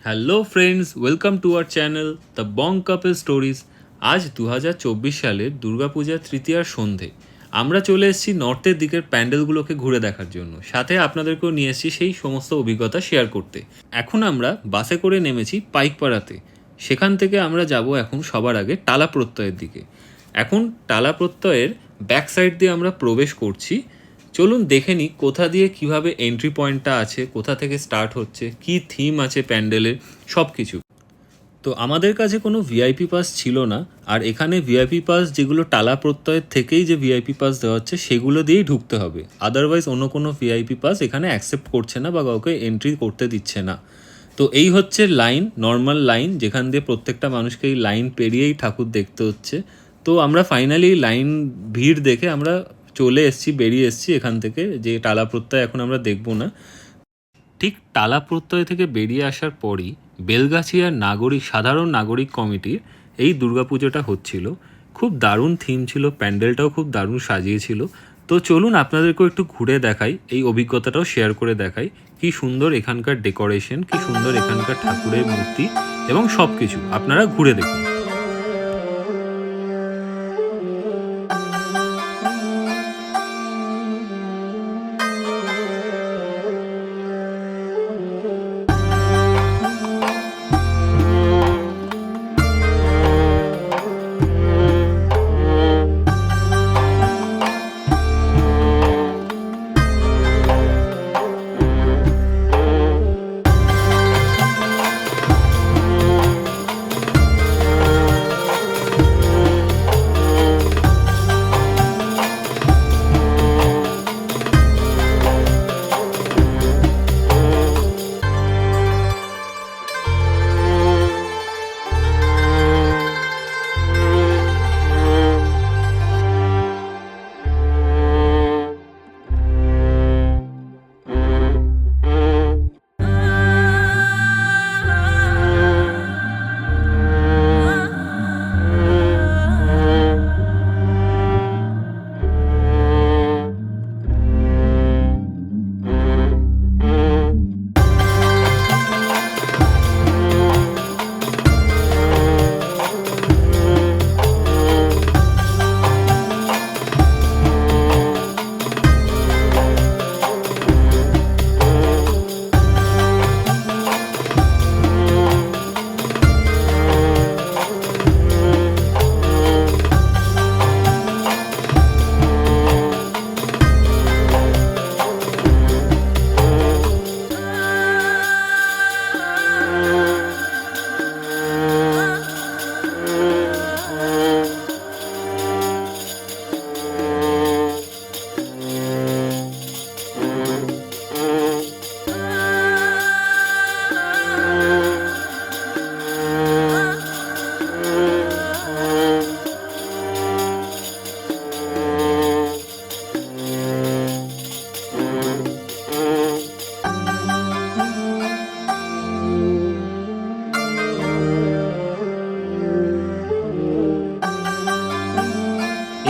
Hello friends, welcome to our channel the Bong couple stories. আজ 2024 সালের দুর্গাপূজার তৃতীয়ার সন্ধে আমরা চলে এসেছি নর্থের দিকের প্যান্ডেলগুলোকে ঘুরে দেখার জন্য। সাথে আপনাদেরকেও নিয়ে এসেছি সেই সমস্ত অভিজ্ঞতা শেয়ার করতে। এখন আমরা বাসে করে নেমেছি পাইকপাড়াতে। সেখান থেকে আমরা যাব এখন সবার আগে টালা প্রত্যয়ের দিকে। এখন টালা প্রত্যয়ের ব্যাক সাইড দিয়ে আমরা প্রবেশ করছি। চলুন দেখে নিই কোথা দিয়ে কিভাবে এন্ট্রি পয়েন্টটা আছে, কোথা থেকে স্টার্ট হচ্ছে, কি থিম আছে প্যান্ডেলের, সব কিছু। তো আমাদের কাছে কোনো ভিআইপি পাস ছিল না, আর এখানে ভিআইপি পাস যেগুলো টালা প্রত্যয়ের থেকেই যে ভিআইপি পাস দেওয়া হচ্ছে সেগুলো দিয়েই ঢুকতে হবে। আদারওয়াইজ অন্য কোনো ভিআইপি পাস এখানে অ্যাকসেপ্ট করছে না বা কাউকে এন্ট্রি করতে দিচ্ছে না। তো এই হচ্ছে লাইন, নর্মাল লাইন, যেখান দিয়ে প্রত্যেকটা মানুষকে এই লাইন পেরিয়েই ঠাকুর দেখতে হচ্ছে। তো আমরা ফাইনালি লাইন ভিড় দেখে আমরা চলে এসেছি, বেরিয়ে এসেছি এখান থেকে, যে টালা প্রত্যয় এখন আমরা দেখব না। ঠিক টালা প্রত্যয় থেকে বেরিয়ে আসার পরই বেলগাছিয়ার সাধারণ নাগরিক কমিটির এই দুর্গাপুজোটা হচ্ছিল। খুব দারুণ থিম ছিল, প্যান্ডেলটাও খুব দারুণ সাজিয়েছিল। তো চলুন আপনাদেরকেও একটু ঘুরে দেখাই, এই অভিজ্ঞতাটাও শেয়ার করে দেখাই। কি সুন্দর এখানকার ডেকোরেশন, কি সুন্দর এখানকার ঠাকুরের মূর্তি এবং সব কিছু আপনারা ঘুরে দেখুন।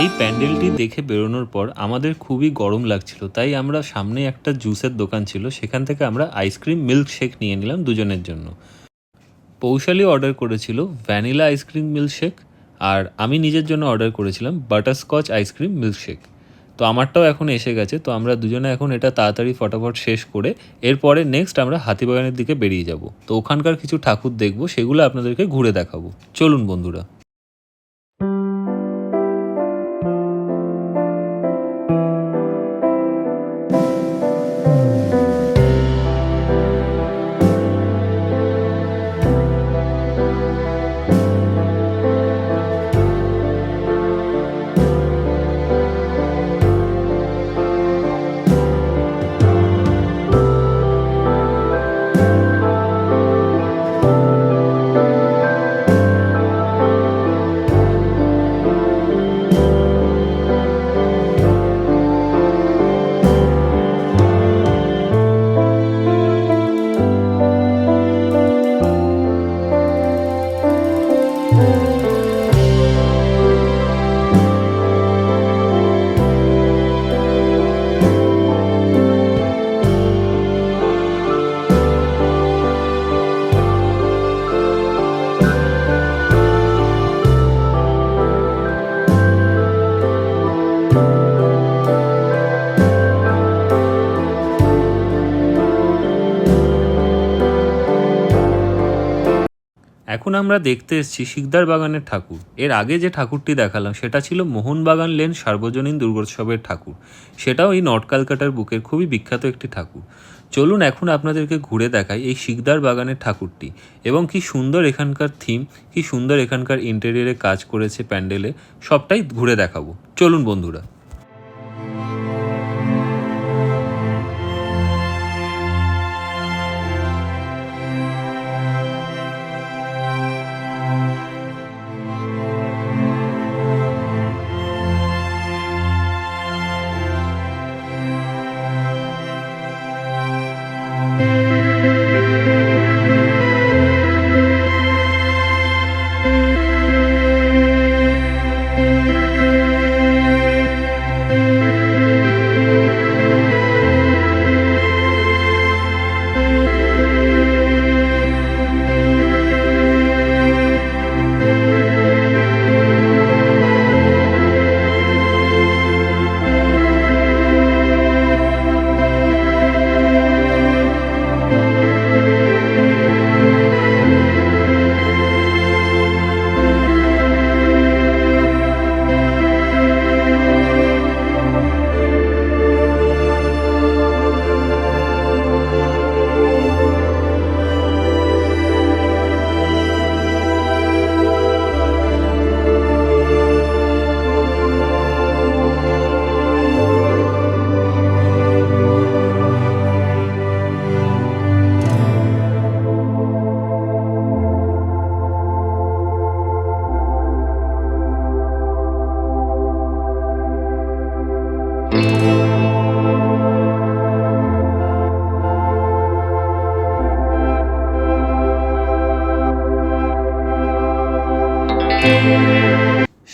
এই প্যান্ডেলটি দেখে বেরোনোর পর আমাদের খুবই গরম লাগছিল, তাই আমরা সামনে একটা জুসের দোকান ছিল, সেখান থেকে আমরা আইসক্রিম মিল্ক শেক নিয়ে নিলাম দুজনের জন্য। পৌশালি অর্ডার করেছিল ভ্যানিলা আইসক্রিম মিল্ক শেক, আর আমি নিজের জন্য অর্ডার করেছিলাম বাটারস্কচ আইসক্রিম মিল্ক শেক। তো আমারটাও এখন এসে গেছে, তো আমরা দুজনে এখন এটা তাড়াতাড়ি ফটাফট শেষ করে এরপরে নেক্সট আমরা হাতিবাগানের দিকে বেরিয়ে যাব। তো ওখানকার কিছু ঠাকুর দেখবো, সেগুলো আপনাদেরকে ঘুরে দেখাবো। চলুন বন্ধুরা। এখন আমরা দেখতে এসেছি শিকদার বাগানের ঠাকুর। এর আগে যে ঠাকুরটি দেখালাম সেটা ছিল মোহনবাগান লেন সার্বজনীন দুর্গোৎসবের ঠাকুর। সেটাও এই নর্থ ক্যালকাটার বুকের খুবই বিখ্যাত একটি ঠাকুর। চলুন এখন আপনাদেরকে ঘুরে দেখাই এই শিকদার বাগানের ঠাকুরটি এবং কি সুন্দর এখানকার থিম, কি সুন্দর এখানকার ইন্টেরিয়রে কাজ করেছে প্যান্ডেলে, সবটাই ঘুরে দেখাবো। চলুন বন্ধুরা।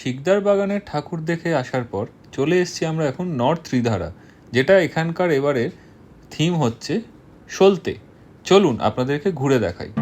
শিকদার বাগানের ঠাকুর দেখে আসার পর চলে এসেছি আমরা এখন নর্থ ত্রিধারা, যেটা এখানকার এবারের থিম হচ্ছে সলতে। চলুন আপনাদেরকে ঘুরে দেখাই।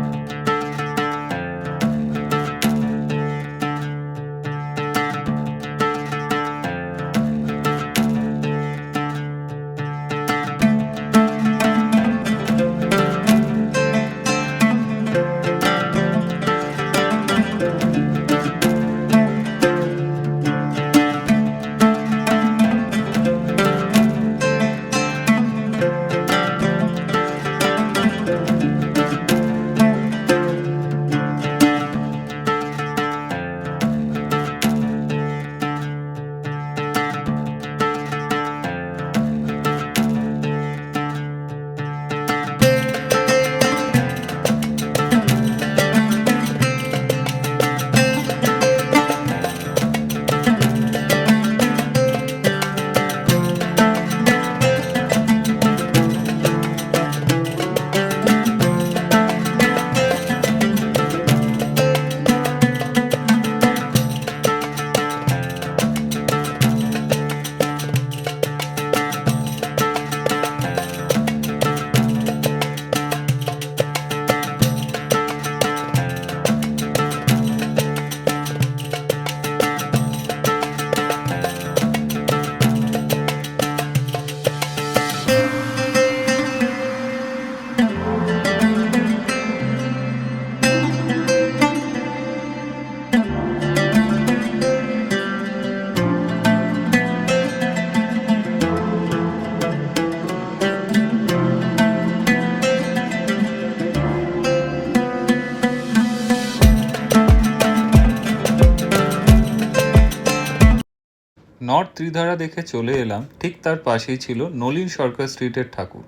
নর্থ ত্রিধারা দেখে চলে এলাম, ঠিক তার পাশেই ছিল নলিন সরকার স্ট্রিটের ঠাকুর।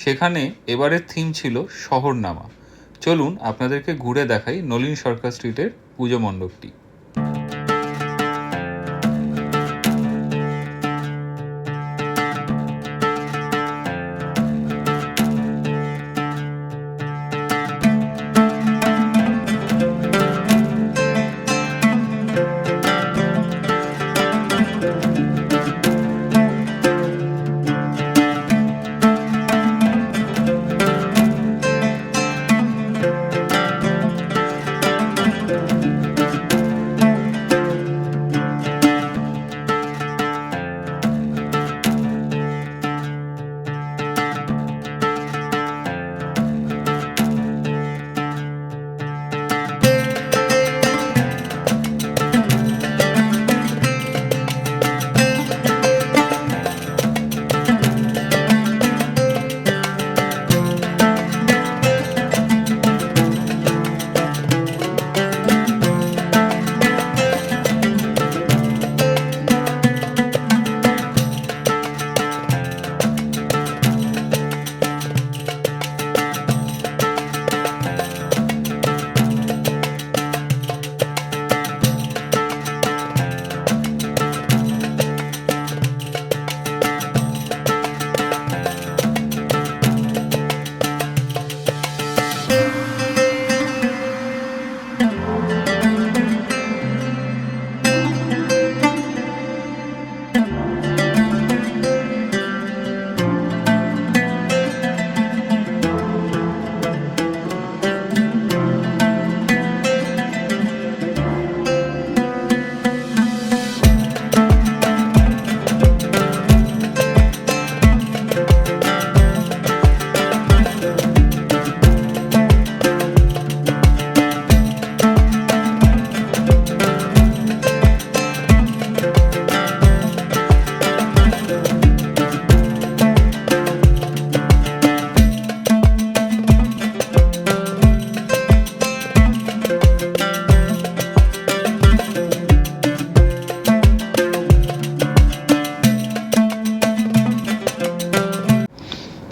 সেখানে এবারের থিম ছিল শহরনামা। চলুন আপনাদেরকে ঘুরে দেখাই নলিন সরকার স্ট্রিটের পুজো মণ্ডপটি।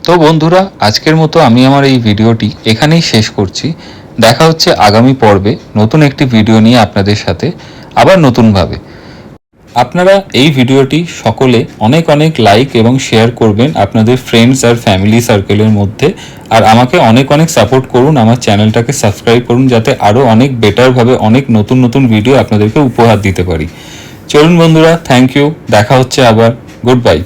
তো বন্ধুরা, আজকের মতো আমি আমার এই ভিডিওটি এখানেই শেষ করছি। দেখা হচ্ছে আগামী পর্বে নতুন একটি ভিডিও নিয়ে আপনাদের সাথে, আবার নতুনভাবে। আপনারা এই ভিডিওটি সকলে অনেক অনেক লাইক এবং শেয়ার করবেন আপনাদের ফ্রেন্ডস আর ফ্যামিলি সার্কেলের মধ্যে। আর আমাকে অনেক অনেক সাপোর্ট করুন, আমার চ্যানেলটাকে সাবস্ক্রাইব করুন, যাতে আরও অনেক বেটারভাবে অনেক নতুন নতুন ভিডিও আপনাদেরকে উপহার দিতে পারি। চলুন বন্ধুরা, থ্যাংক ইউ, দেখা হচ্ছে আবার, গুড বাই।